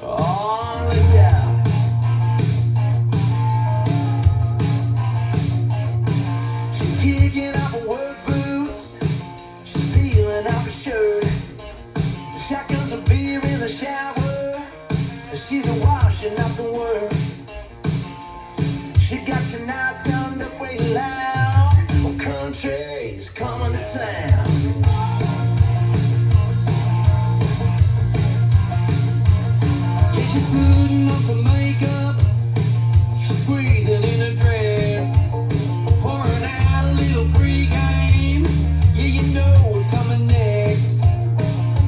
Oh yeah. She's kicking off her work boots. She's peeling off her shirt. Shotguns of beer in the shower. She's a washing up the work. She got your night turned up way loud. Oh, country's coming to town. Yeah, she's putting on some makeup. She's squeezing in her dress. Pouring out a little pregame. Yeah, you know what's coming next.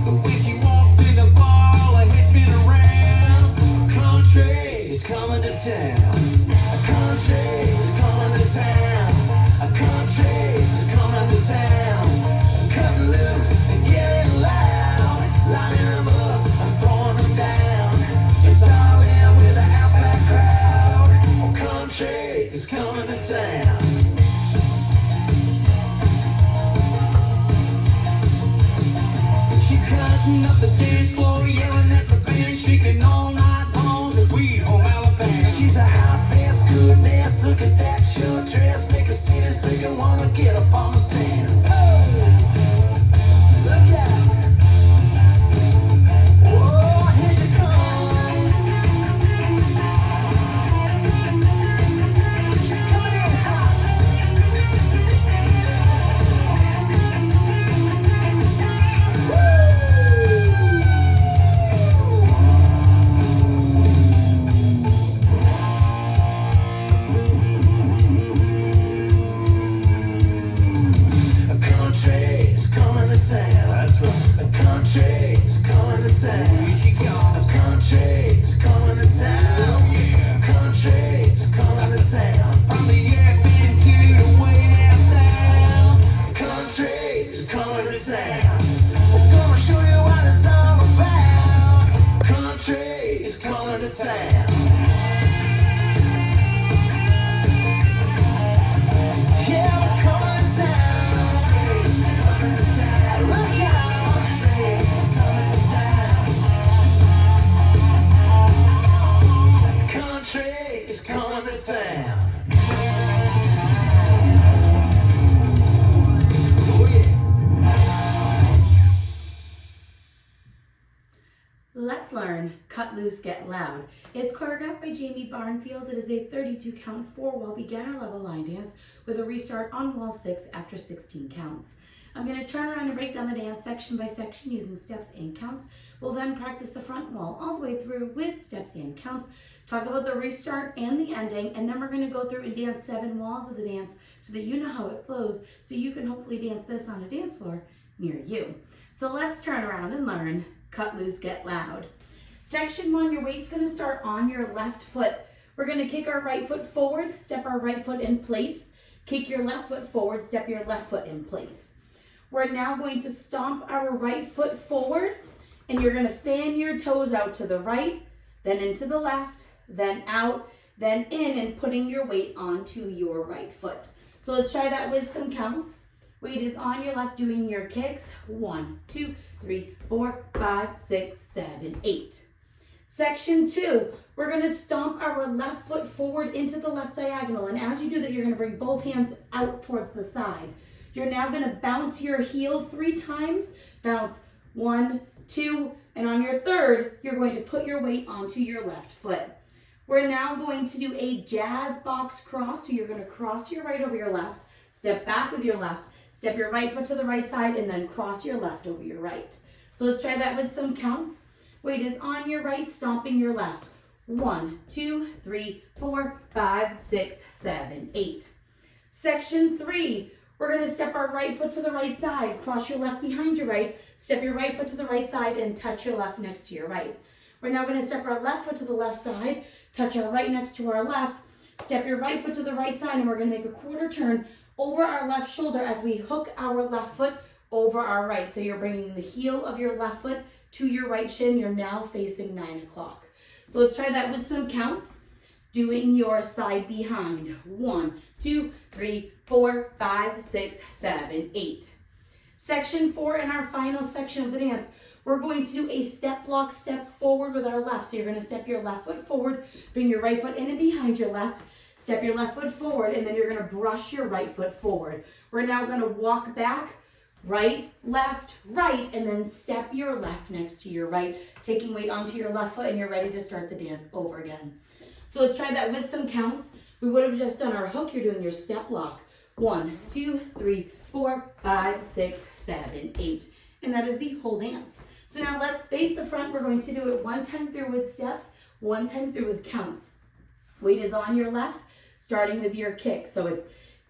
But when she walks in the bar, her head spin around. Country's coming to town. Country's coming to town. A country's coming to town. Cut loose and get it loud. Lining them up and throwing them down. It's all in with the outback crowd. Oh, country's coming to town. She's cutting up the dance floor, yelling at the band, shaking all night long. The sweet home Alabama. She's a hot mess, good mess. Look at that short dress, make a scene and stick a woman, get a farmer's tan. Look out! Whoa, here she comes. She's coming in hot. A country's coming to town. That's right. A country's coming to town. Here she comes. A country's coming to town. Yeah. Country's coming to town. From the FM to the way down south. Country's coming to town. We're gonna show you what it's all about. Country's coming to town. Yeah, we're coming to town. Look out. Country is coming to town. Oh yeah. Let's learn Cut Loose, Get Loud. It's choreographed by Jamie Barnfield. It is a 32 count 4-wall beginner level line dance with a restart on wall 6 after 16 counts. I'm going to turn around and break down the dance section by section using steps and counts. We'll then practice the front wall all the way through with steps and counts, talk about the restart and the ending, and then we're going to go through and dance 7 walls of the dance so that you know how it flows, so you can hopefully dance this on a dance floor near you. So let's turn around and learn Cut Loose, Get Loud. Section 1, your weight's going to start on your left foot. We're going to kick our right foot forward, step our right foot in place, kick your left foot forward, step your left foot in place. We're now going to stomp our right foot forward, and you're going to fan your toes out to the right, then into the left, then out, then in, and putting your weight onto your right foot. So let's try that with some counts. Weight is on your left doing your kicks. 1, 2, 3, 4, 5, 6, 7, 8. Section 2, we're going to stomp our left foot forward into the left diagonal. And as you do that, you're going to bring both hands out towards the side. You're now going to bounce your heel 3 times. Bounce 1, 2, and on your third, you're going to put your weight onto your left foot. We're now going to do a jazz box cross. So you're going to cross your right over your left, step back with your left, step your right foot to the right side, and then cross your left over your right. So let's try that with some counts. Weight is on your right, stomping your left. 1, 2, 3, 4, 5, 6, 7, 8. Section 3, we're going to step our right foot to the right side, cross your left behind your right, step your right foot to the right side, and touch your left next to your right. We're now going to step our left foot to the left side, touch our right next to our left, step your right foot to the right side, and we're going to make a quarter turn over our left shoulder as we hook our left foot over our right. So you're bringing the heel of your left foot to your right shin. You're now facing 9 o'clock. So let's try that with some counts. Doing your side behind. 1, 2, 3, 4, 5, 6, 7, 8. Section 4 in our final section of the dance, we're going to do a step block step forward with our left. So you're going to step your left foot forward, bring your right foot in and behind your left, step your left foot forward, and then you're going to brush your right foot forward. We're now going to walk back, right, left, right, and then step your left next to your right, taking weight onto your left foot, and you're ready to start the dance over again. So let's try that with some counts. We would have just done our hook. You're doing your step block. 1, 2, 3, 4, 5, 6, 7, 8. And that is the whole dance. So now let's face the front. We're going to do it one time through with steps, one time through with counts. Weight is on your left, starting with your kick. So it's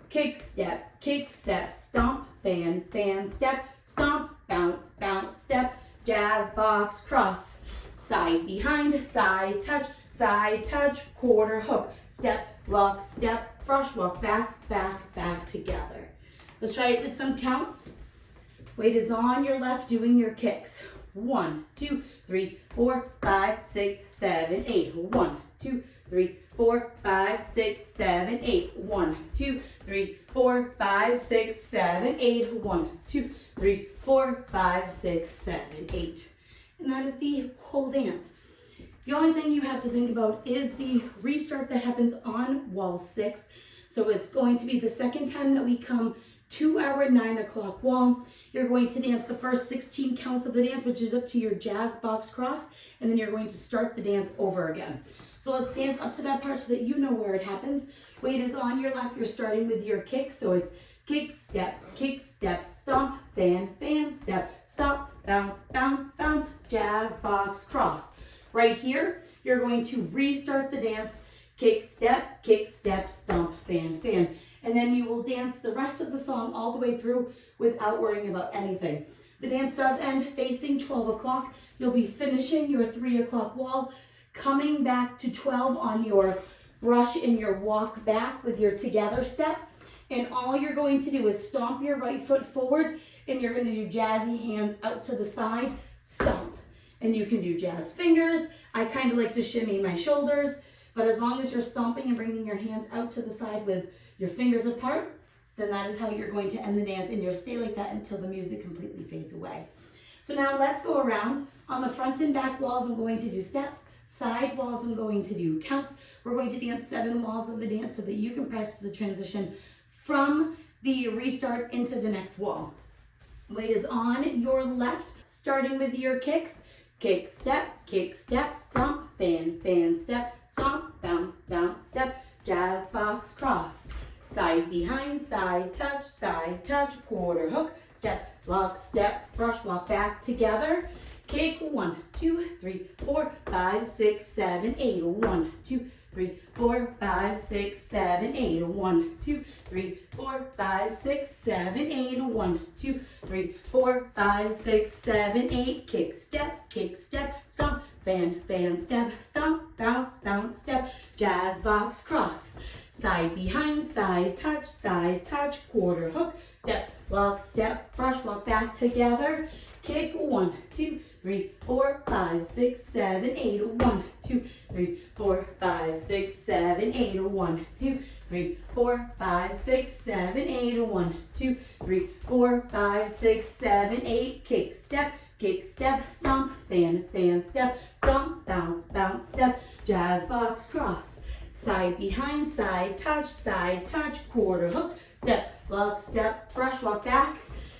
kick, step, stomp, fan, fan, step, stomp, bounce, bounce, step, jazz, box, cross, side, behind, side, touch, quarter, hook, step, brush, walk, back, back, back, together. Let's try it with some counts. Weight is on your left, doing your kicks. 1, 2, 3, 4, 5, 6, 7, 8. 1, 2, 3, 4, 5, 6, 7, 8. 1, 2, 3, 4, 5, 6, 7, 8. 1, 2, 3, 4, 5, 6, 7, 8. And that is the whole dance. The only thing you have to think about is the restart that happens on wall 6. So it's going to be the second time that we come to our 9 o'clock wall. You're going to dance the first 16 counts of the dance, which is up to your jazz box cross, and then you're going to start the dance over again. So let's dance up to that part so that you know where it happens. Weight is on your left. You're starting with your kick. So it's kick, step, stomp, fan, fan, step, stop, bounce, bounce, bounce, jazz box cross. Right here, you're going to restart the dance. Kick, step, stomp, fan, fan. And then you will dance the rest of the song all the way through without worrying about anything. The dance does end facing 12 o'clock. You'll be finishing your 3 o'clock wall, coming back to 12 on your brush and your walk back with your together step. And all you're going to do is stomp your right foot forward, and you're going to do jazzy hands out to the side, stomp. And you can do jazz fingers. I kind of like to shimmy my shoulders, but as long as you're stomping and bringing your hands out to the side with your fingers apart, then that is how you're going to end the dance, and you'll stay like that until the music completely fades away. So now let's go around. On the front and back walls, I'm going to do steps. Side walls, I'm going to do counts. We're going to dance 7 walls of the dance so that you can practice the transition from the restart into the next wall. Weight is on your left, starting with your kicks. Kick, step, stomp, fan, fan, step, stomp, bounce, bounce, step, jazz box cross. Side, behind, side, touch, quarter, hook, step, brush, walk back together. Kick, 1, 2, 3, 4, 5, 6, 7, 8. 1, 2, 3, 4, 5, 6, 7, 8. 1, 2, 3, 4, 5, 6, 7, 8. 1, 2, 3, 4, 5, 6, 7, 8. Kick, step, stomp, fan, fan, step, stomp, bounce, bounce, step, jazz box cross. Side, behind, side, touch, quarter, hook, step, brush, walk back together. Kick, 1, 2, 3, 4, 5, 6, 7, 8. 1, 2, 3, 4, 5, 6, 7, 8. 1, 2, 3, 4, 5, 6, 7, 8. 1, 2, 3, 4, 5, 6, 7, 8. Kick, step, stomp, fan, fan, step, stomp, bounce, bounce, step, jazz box cross. Side, behind, side, touch, quarter, hook, step, brush, walk back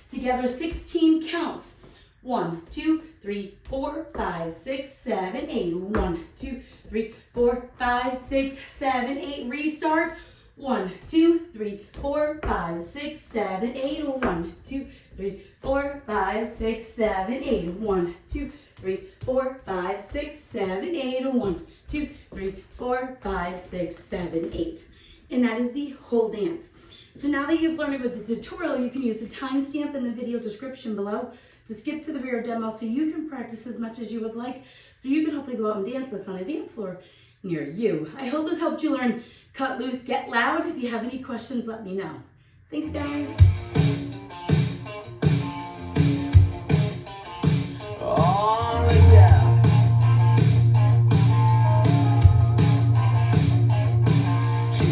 together. 16 counts. 1, 2, 3, 4, 5, 6, 7, 8. 1, 2, 3, 4, 5, 6, 7, 8. Restart. 1, 2, 3, 4, 5, 6, 7, 8. 1, 2, 3, 4, 5, 6, 7, 8. 1, 2, 3, 4, 5, 6, 7, 8. 1, 2, 3, 4, 5, 6, 7, 8. And that is the whole dance. So now that you've learned it with the tutorial, you can use the timestamp in the video description below to skip to the rear demo so you can practice as much as you would like, so you can hopefully go out and dance this on a dance floor near you. I hope this helped you learn cut loose, get loud. If you have any questions, let me know. Thanks, guys.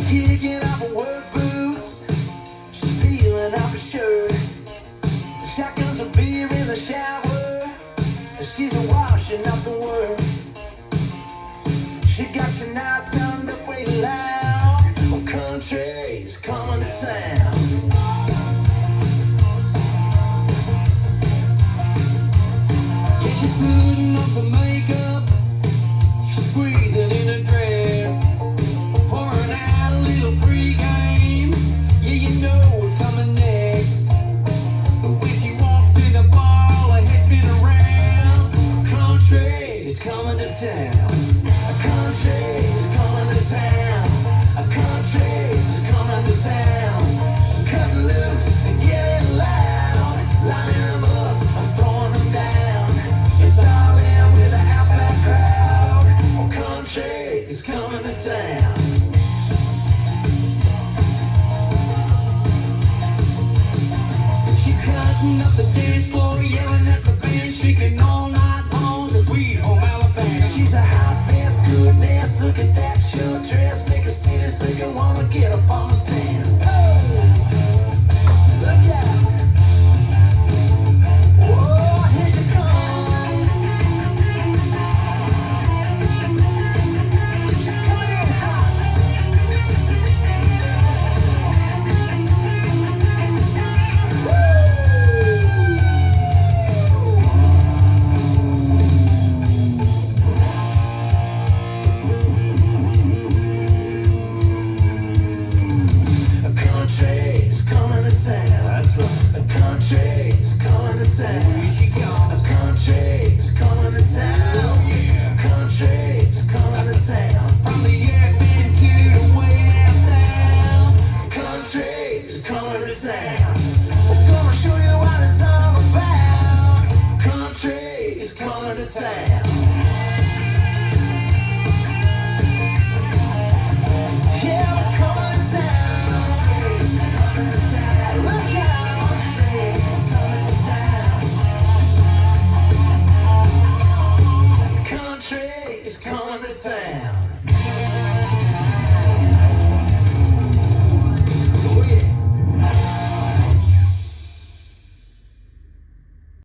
Kicking off her work boots, she's peeling off her shirt, shotgun sound. Where she gone?